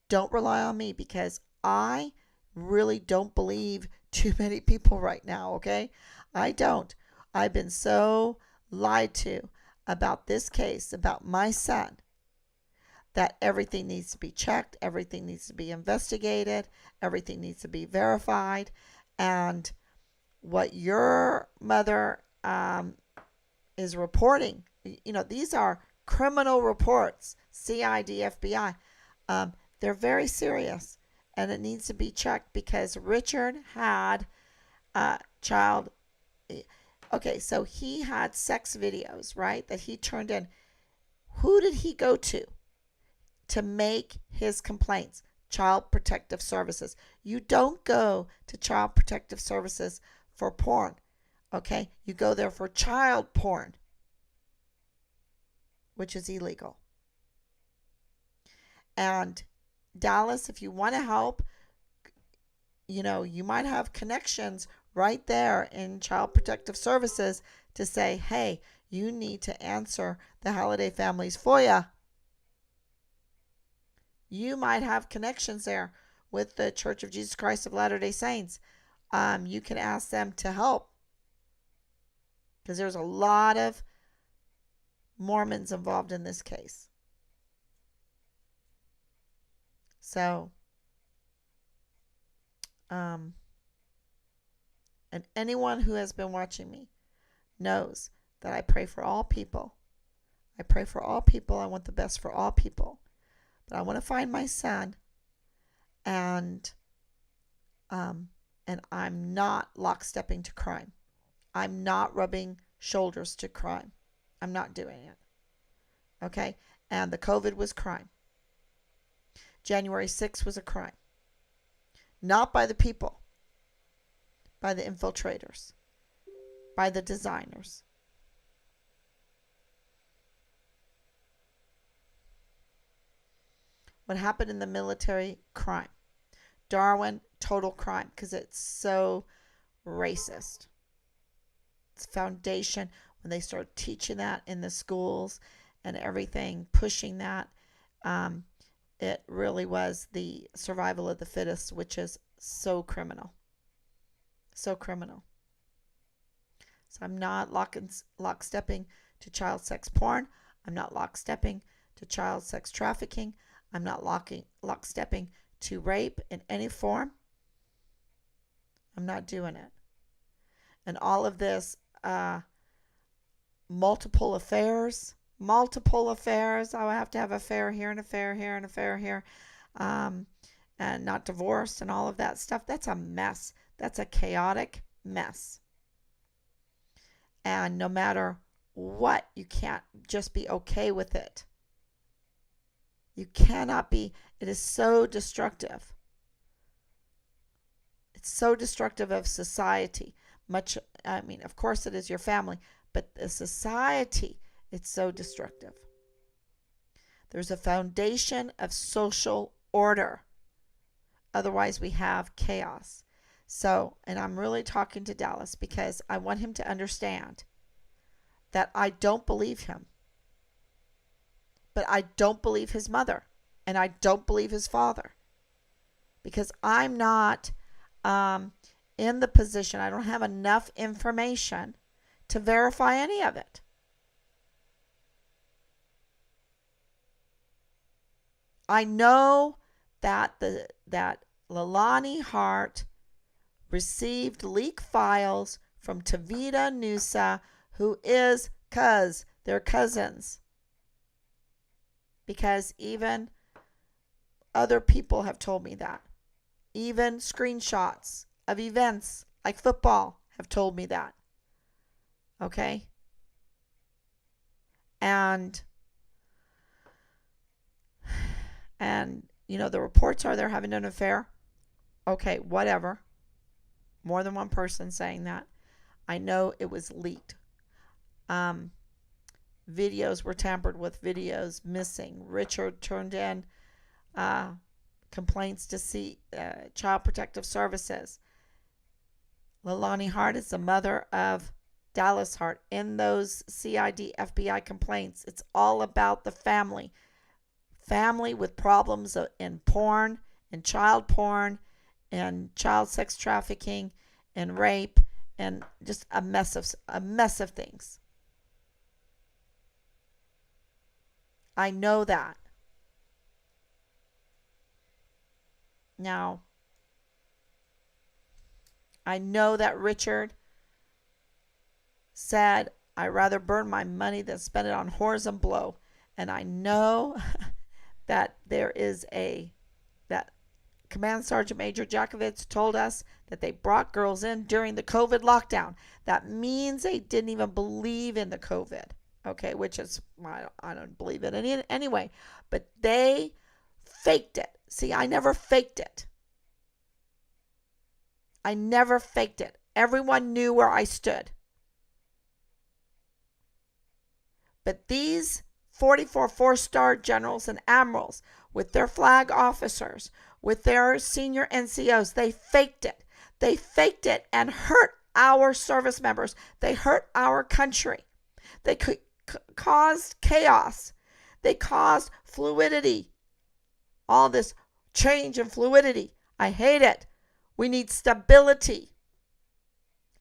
A: Don't rely on me, because I really don't believe too many people right now, okay? I don't. I've been so lied to about this case, about my son, that everything needs to be checked, everything needs to be investigated, everything needs to be verified. And what your mother is reporting, these are criminal reports, CID, FBI. They're very serious, and it needs to be checked, because Richard had child. Okay, so he had sex videos, right, that he turned in. Who did he go to make his complaints? Child Protective Services. You don't go to Child Protective Services for porn, okay? You go there for child porn. which is illegal. And Dallas, if you want to help, you might have connections right there in Child Protective Services to say, hey, you need to answer the Halliday family's FOIA. You might have connections there with the Church of Jesus Christ of Latter-day Saints. You can ask them to help, because there's a lot of Mormons involved in this case. So, and anyone who has been watching me knows that I pray for all people. I pray for all people. I want the best for all people. But I want to find my son, and I'm not lockstepping to crime. I'm not rubbing shoulders to crime. I'm not doing it. Okay? And the COVID was crime. January 6th was a crime. Not by the people, by the infiltrators, by the designers. What happened in the military, crime. Darwin, total crime, because it's so racist. It's foundation. When they start teaching that in the schools and everything, pushing that, it really was the survival of the fittest, which is so criminal. So criminal. So I'm not lockstepping to child sex porn. I'm not lockstepping to child sex trafficking. I'm not lockstepping to rape in any form. I'm not doing it. And all of this multiple affairs. I have to have an affair here, an affair here, an affair here, and not divorced and all of that stuff. That's a mess. That's a chaotic mess. And no matter what, you can't just be okay with it. You cannot be. It is so destructive. It's so destructive of society. Of course it is your family, but the society, it's so destructive. There's a foundation of social order. Otherwise, we have chaos. So, and I'm really talking to Dallas because I want him to understand that I don't believe him. But I don't believe his mother. And I don't believe his father. Because I'm not in the position, I don't have enough information to verify any of it. I know that Leilani Hart received leaked files from Tavita Nusa, who is they're cousins. Because even other people have told me that. Even screenshots of events like football have told me that. Okay? And the reports are they're having an affair. Okay, whatever. More than one person saying that. I know it was leaked. Videos were tampered with, videos missing. Richard turned in complaints to Child Protective Services. Leilani Hart is the mother of Dallas Hart. In those CID FBI complaints, it's all about the family. Family with problems in porn, in child porn, and child sex trafficking, and rape, and just a mess of things. I know that. Now, I know that Richard said, I'd rather burn my money than spend it on whores and blow. And I know that there is that Command Sergeant Major Jakovich told us that they brought girls in during the COVID lockdown. That means they didn't even believe in the COVID. Okay, which is, I don't believe it anyway. But they faked it. See, I never faked it. I never faked it. Everyone knew where I stood. But these 44 four-star generals and admirals with their flag officers, with their senior NCOs. They faked it. They faked it and hurt our service members. They hurt our country. They caused chaos. They caused fluidity. All this change and fluidity. I hate it. We need stability.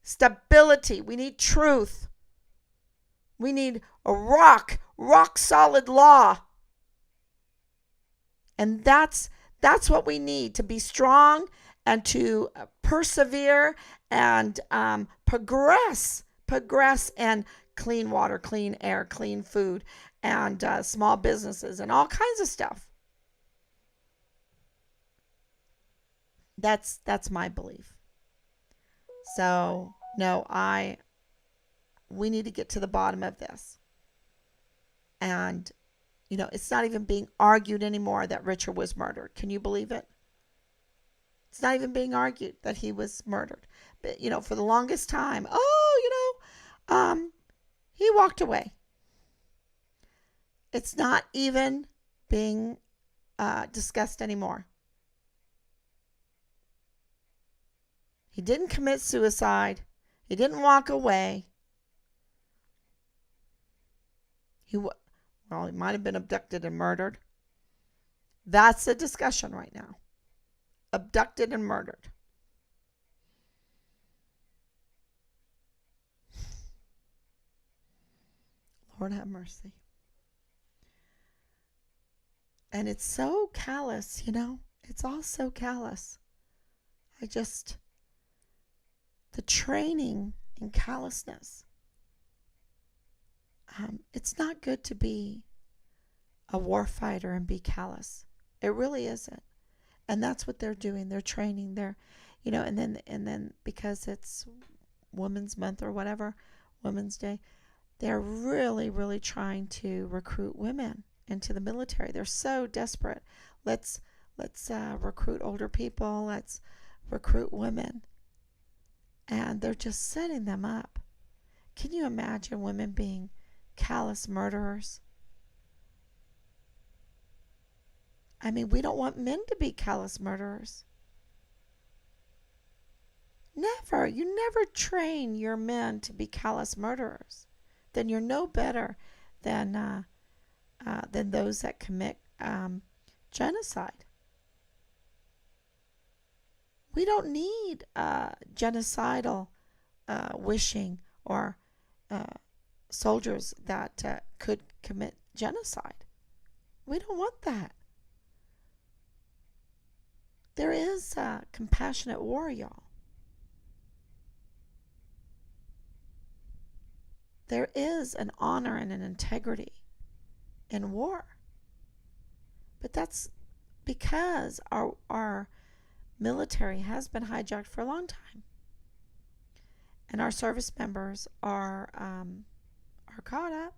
A: Stability. We need truth. We need a rock solid law. And that's what we need to be strong and to persevere and progress in clean water, clean air, clean food, and small businesses and all kinds of stuff. That's my belief. So no, we need to get to the bottom of this. And, it's not even being argued anymore that Richard was murdered. Can you believe it? It's not even being argued that he was murdered. But, for the longest time, he walked away. It's not even being discussed anymore. He didn't commit suicide. He didn't walk away. He might have been abducted and murdered. That's the discussion right now. Abducted and murdered. Lord have mercy. And it's so callous, It's all so callous. The training in callousness. It's not good to be a war fighter and be callous. It really isn't. And that's what they're doing. They're training. And then because it's Women's Month or whatever, Women's Day, they're really, really trying to recruit women into the military. They're so desperate. Let's recruit older people. Let's recruit women. And they're just setting them up. Can you imagine women being callous murderers? I mean, we don't want men to be callous murderers. Never. You never train your men to be callous murderers. Then you're no better than those that commit genocide. We don't need genocidal wishing or soldiers that could commit genocide. We don't want that. There is compassionate war, y'all. There is an honor and an integrity in war. But that's because our military has been hijacked for a long time. And our service members are caught up.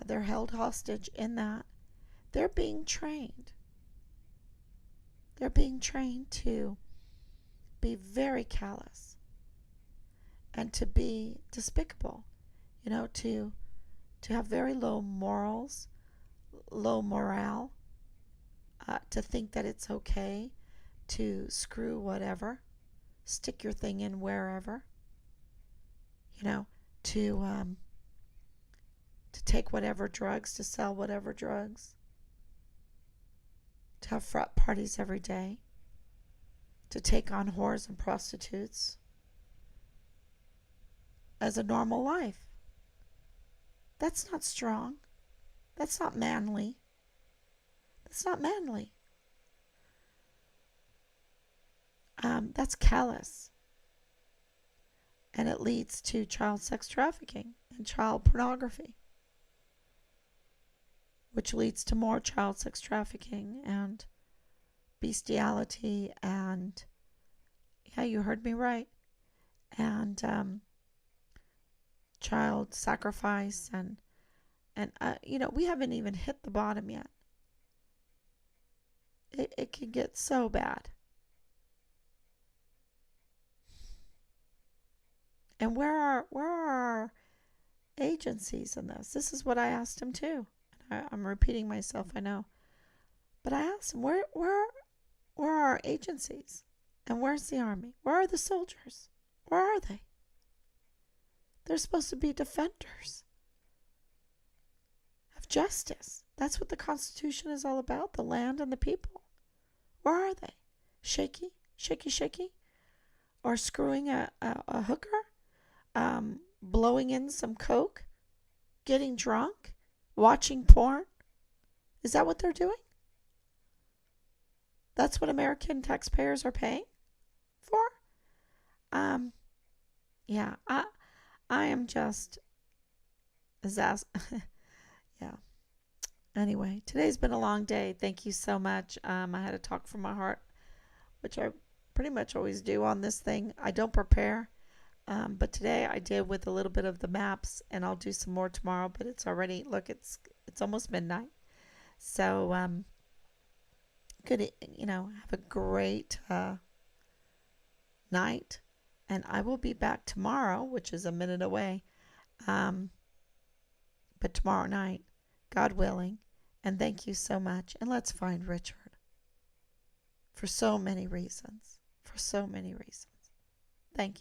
A: They're held hostage in that. They're being trained. They're being trained to be very callous and to be despicable, to have very low morals, low morale, to think that it's okay to screw whatever, stick your thing in wherever, to take whatever drugs, to sell whatever drugs, to have frat parties every day, to take on whores and prostitutes as a normal life. That's not strong. That's not manly. That's not manly. That's callous. And it leads to child sex trafficking and child pornography, which leads to more child sex trafficking and bestiality and, yeah, you heard me right, and child sacrifice and we haven't even hit the bottom yet. It can get so bad. And where are agencies in this? This is what I asked him too. I'm repeating myself, I know. But I asked him, where are our agencies? And where's the army? Where are the soldiers? Where are they? They're supposed to be defenders of justice. That's what the Constitution is all about, the land and the people. Where are they? Shaky, shaky, shaky? Or screwing a hooker? Blowing in some coke? Getting drunk? Watching porn? Is that what they're doing? That's what American taxpayers are paying for? Yeah, I am just yeah. Anyway, today's been a long day. Thank you so much. I had a talk from my heart, which I pretty much always do on this thing. I don't prepare, but today I did with a little bit of the maps, and I'll do some more tomorrow. But it's already, look, it's almost midnight. So good, have a great night, and I will be back tomorrow, which is a minute away. But tomorrow night, God willing. And thank you so much. And let's find Richard for so many reasons. For so many reasons.